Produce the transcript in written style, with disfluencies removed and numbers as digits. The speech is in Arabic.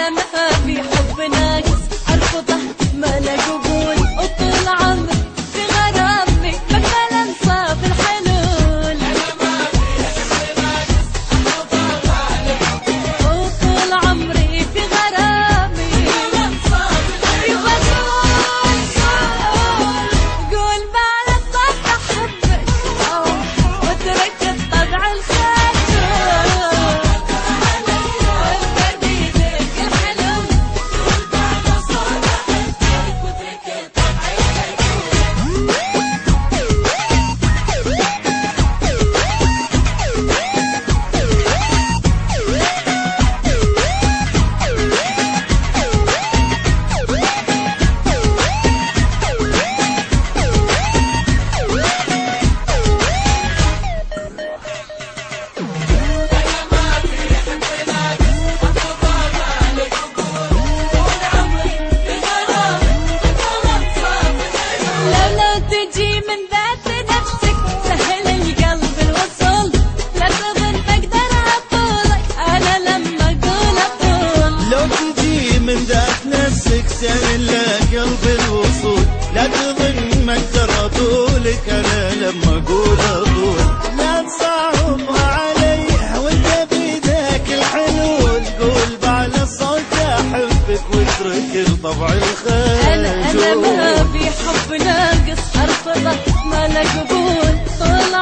أنا ما في حب ناقص أرفضه ما له قبول، وطول عمري في غرامي بقبل أنصاف الحلول. أنا ما في حب ناقص أرفضه ما له قبول، وطول عمري في غرامي بقبل أنصاف الحلول. قول بعد الصوت أحبك واترك الطبع الخير. تجي من ذات نفسك سهل القلب الوصول، لا تظن بقدر اطولك انا لما اقول اطول. لو تجي من ذات نفسك سهل القلب الوصول، لا تظن ما اقدر اطولك انا لما اقول اطول. لا تصعبها علي وانت بيدك الحلول، قول بعلى الصوت احبك واترك الطبع الخجول. انا ما في حب ناقص ارفضه ما له قبول، طول